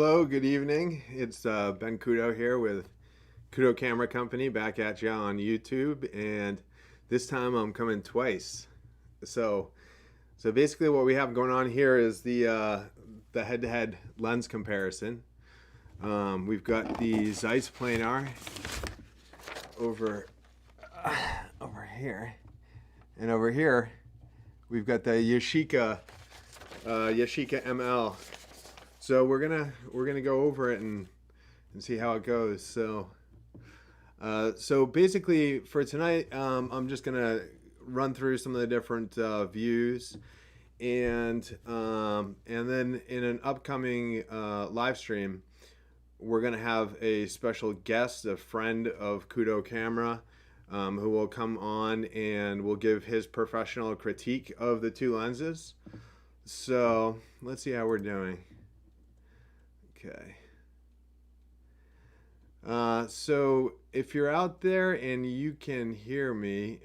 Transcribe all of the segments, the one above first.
Hello, good evening. It's Ben Kudo here with Kudo Camera Company back at you on YouTube, and this time I'm coming twice. So, so basically, what we have going on here is the head-to-head lens comparison. We've got the Zeiss Planar over over here, and over here we've got the Yashica ML. So we're gonna go over it and see how it goes. So basically for tonight, I'm just gonna run through some of the different views, and then in an upcoming live stream, we're gonna have a special guest, a friend of Kudo Camera, who will come on and will give his professional critique of the two lenses. So let's see how we're doing. Okay. So if you're out there and you can hear me,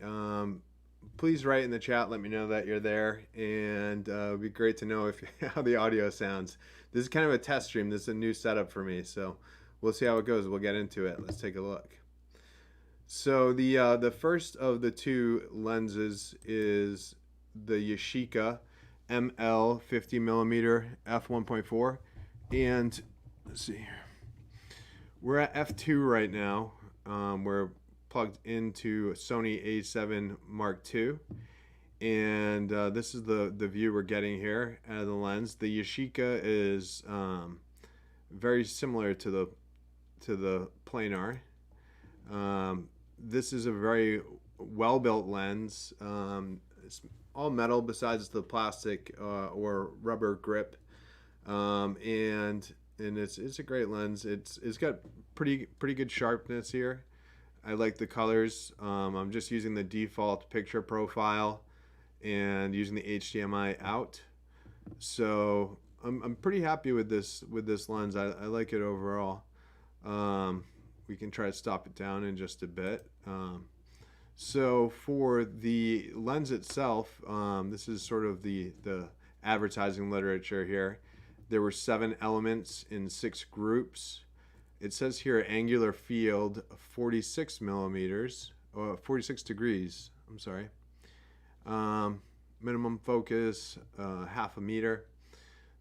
please write in the chat. Let me know that you're there, and it'd be great to know how the audio sounds. This is kind of a test stream. This is a new setup for me, so we'll see how it goes. We'll get into it. Let's take a look. So the first of the two lenses is the Yashica ML 50mm f1.4. And let's see here. We're at f2 right now. We're plugged into a Sony A7 Mark II. And this is the view we're getting here out of the lens. The Yashica is very similar to the Planar. This is a very well-built lens. It's all metal besides the plastic or rubber grip. And it's a great lens. It's got pretty good sharpness here. I like the colors. I'm just using the default picture profile and using the HDMI out. So I'm pretty happy with this lens. I like it overall. We can try to stop it down in just a bit. So for the lens itself, this is sort of the advertising literature here. There were 7 elements in 6 groups. It says here angular field 46 millimeters, 46 degrees. I'm sorry. Minimum focus half a meter.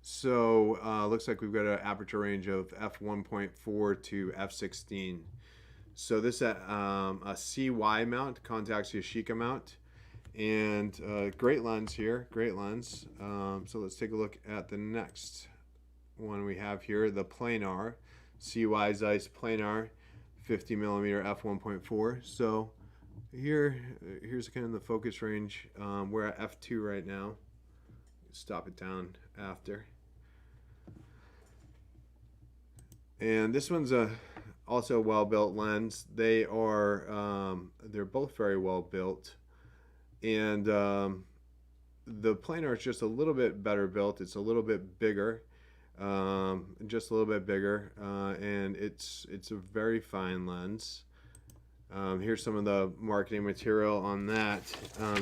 So looks like we've got an aperture range of f1.4 to f16. So this is a CY mount, Contax Yashica mount. And great lens here, great lens. So let's take a look at the next one we have here, the Planar, CY Zeiss Planar 50mm f1.4. So here's kind of the focus range. We're at f2 right now. Stop it down after. And this one's also a well-built lens. They're both very well built. And the Planar is just a little bit better built. It's a little bit bigger, just a little bit bigger, and it's a very fine lens. Here's some of the marketing material on that.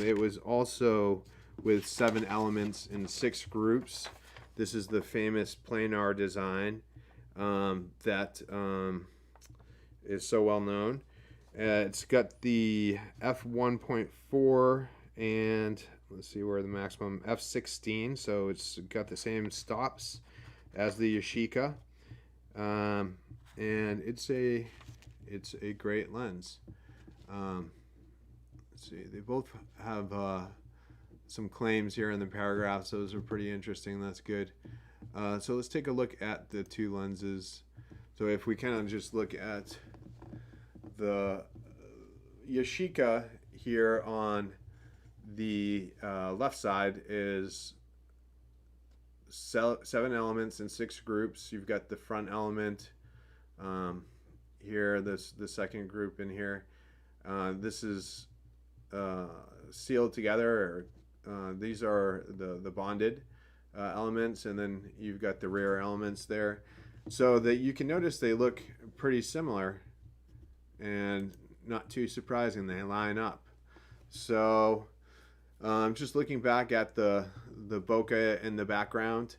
It was also with 7 elements in 6 groups. This is the famous Planar design that is so well known. It's got the f1.4 and let's see where the maximum f16, so it's got the same stops as the Yashica, and it's a great lens. Let's see, they both have some claims here in the paragraphs. Those are pretty interesting. That's good. So let's take a look at the two lenses. So if we kind of just look at the Yashica here on the left side is 7 elements in 6 groups. You've got the front element here, the second group in here. This is sealed together. These are the bonded elements, and then you've got the rear elements there. So that you can notice they look pretty similar, and not too surprising, they line up. So just looking back at the bokeh in the background,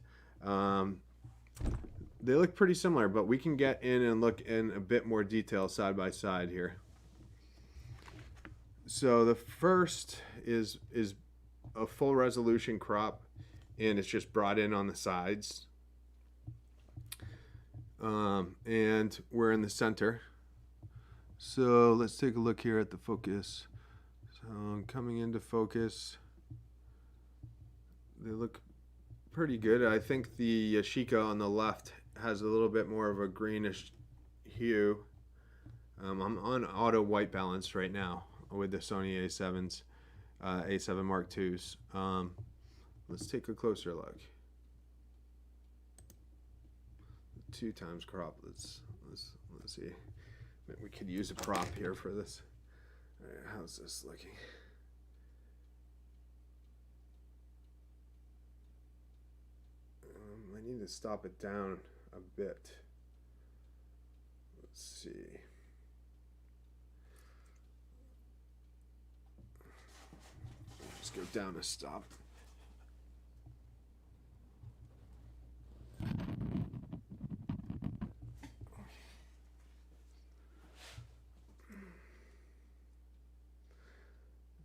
they look pretty similar, but we can get in and look in a bit more detail side by side here. So the first is a full resolution crop, and it's just brought in on the sides. And we're in the center. So let's take a look here at the focus. So coming into focus, they look pretty good. I think the Yashica on the left has a little bit more of a greenish hue. I'm on auto white balance right now with the Sony A7s, A7 Mark IIs. Let's take a closer look. 2 times crop. Let's see. We could use a prop here for this. All right, how's this looking? I need to stop it down a bit. Let's see. Just go down a stop.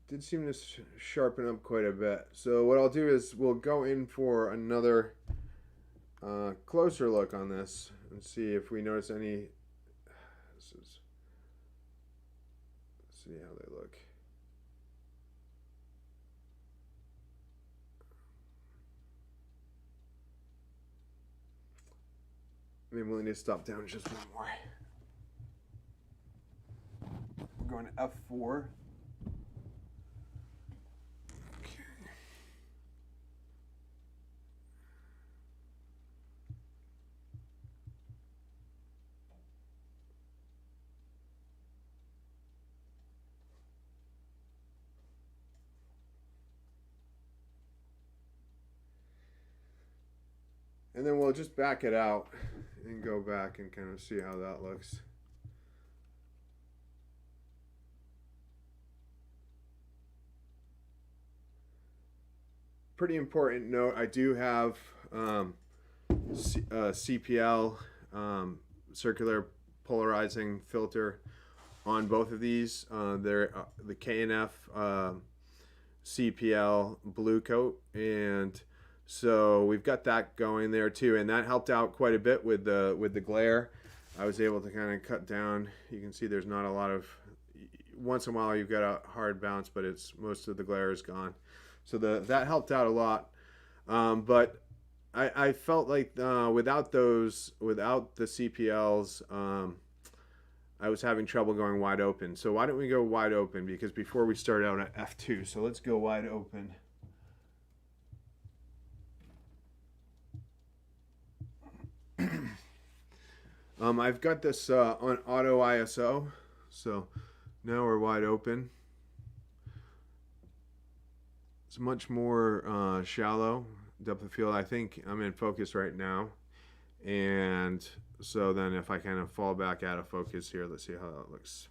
Did seem to sharpen up quite a bit. So what I'll do is we'll go in for another closer look on this and see if we notice any. Let's see how they look. Maybe we'll need to stop down just one more. We're going to F4. And then we'll just back it out and go back and kind of see how that looks. Pretty important note, I do have CPL circular polarizing filter on both of these. They're the K&F CPL blue coat, and so we've got that going there too, and that helped out quite a bit with the glare. I was able to kind of cut down. You can see there's not a lot of. Once in a while you've got a hard bounce, but it's most of the glare is gone. So that helped out a lot. But I felt like without the CPLs, I was having trouble going wide open. So why don't we go wide open? Because before we started out at F2, so let's go wide open. I've got this on auto ISO, so now we're wide open. It's much more shallow depth of field. I think I'm in focus right now, and so then if I kind of fall back out of focus here, let's see how that looks.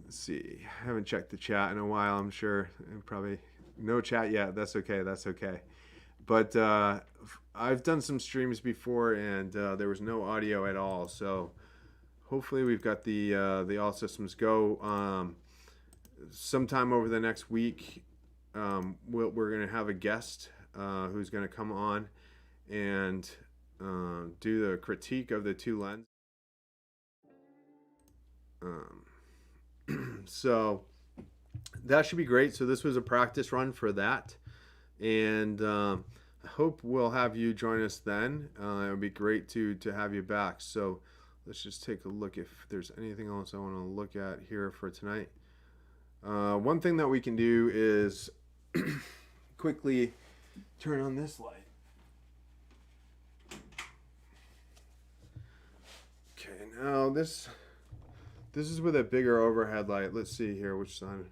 Let's see. I haven't checked the chat in a while, I'm sure. Probably no chat yet. That's okay. That's okay. But I've done some streams before, and there was no audio at all. So hopefully we've got the all systems go. Sometime over the next week, we're going to have a guest who's going to come on and do the critique of the 2 lenses. So that should be great. So this was a practice run for that, and I hope we'll have you join us then. It would be great to have you back. So let's just take a look if there's anything else I want to look at here for tonight. One thing that we can do is quickly turn on this light. Okay, now this is with a bigger overhead light. Let's see here which side.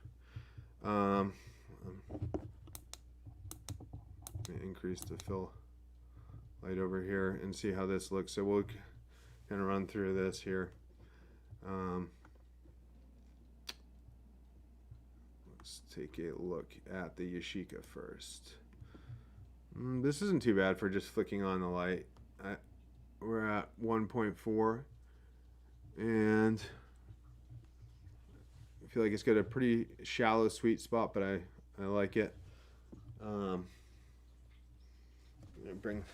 Increase the fill light over here and see how this looks. So we'll kind of run through this here. Let's Let's take a look at the Yashica first. This isn't too bad for just flicking on the light. We're at 1.4, and I feel like it's got a pretty shallow sweet spot, but I like it. I'm gonna bring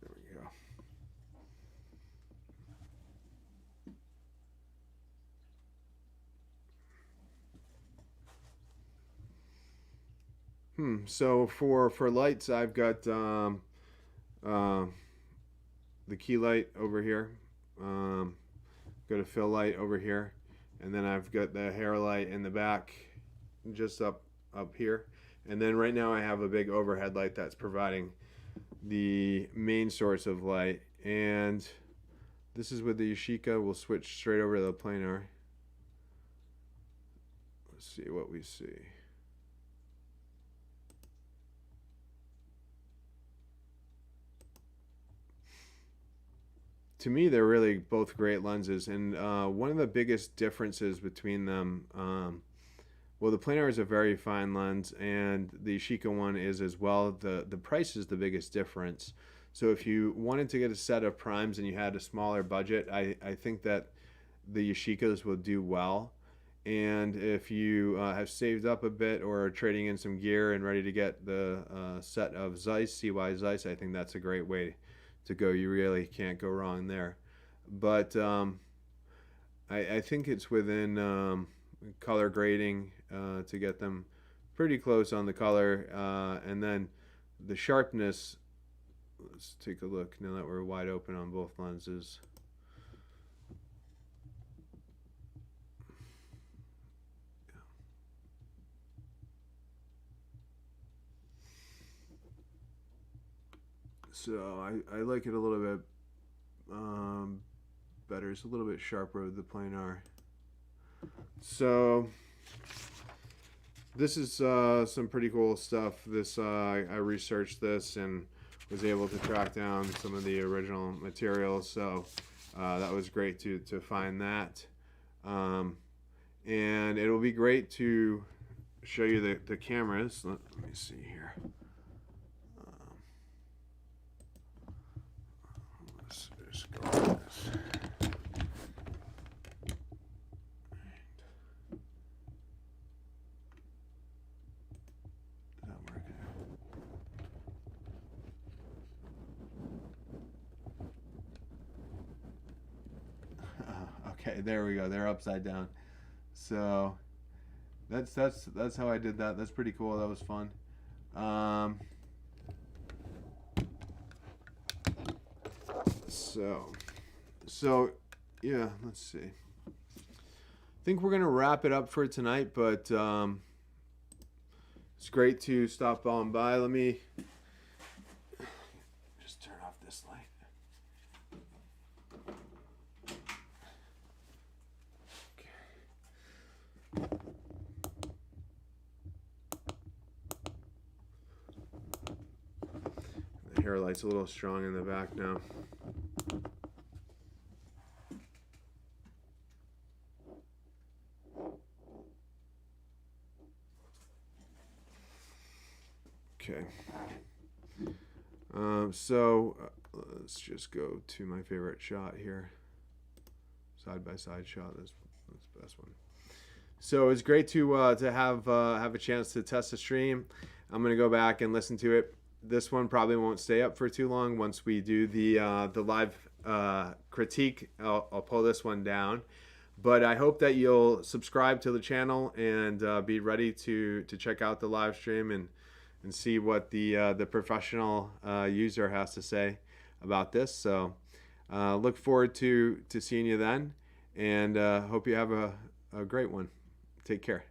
there we go. So for lights, I've got the key light over here. Got a fill light over here, and then I've got the hair light in the back, just up here. And then right now I have a big overhead light that's providing the main source of light. And this is with the Yashica. We'll switch straight over to the planar. Let's see what we see. To me, they're really both great lenses, and one of the biggest differences between them, well, the planar is a very fine lens, and the Yashica one is as well. The price is the biggest difference. So if you wanted to get a set of primes and you had a smaller budget, I think that the Yashicas will do well. And if you have saved up a bit or are trading in some gear and ready to get the set of Zeiss, CY Zeiss, I think that's a great way to go. You really can't go wrong there. But I think it's within color grading to get them pretty close on the color, and then the sharpness. Let's take a look now that we're wide open on both lenses. So I like it a little bit better. It's a little bit sharper with the planar. So this is some pretty cool stuff. This I researched this and was able to track down some of the original materials. So that was great to find that. And it'll be great to show you the cameras. Let me see here. Let's just go with this. Is that working? Okay, there we go. They're upside down. So that's how I did that. That's pretty cool. That was fun. So yeah, let's see. I think we're gonna wrap it up for tonight, but it's great to stop on by. Let me just turn off this light. The hair light's a little strong in the back now. Okay. Let's just go to my favorite shot here. Side by side shot. That's the best one. So it's great to have a chance to test the stream. I'm gonna go back and listen to it. This one probably won't stay up for too long. Once we do the live critique, I'll pull this one down. But I hope that you'll subscribe to the channel and be ready to check out the live stream and see what the professional user has to say about this. So look forward to seeing you then, and hope you have a great one. Take care.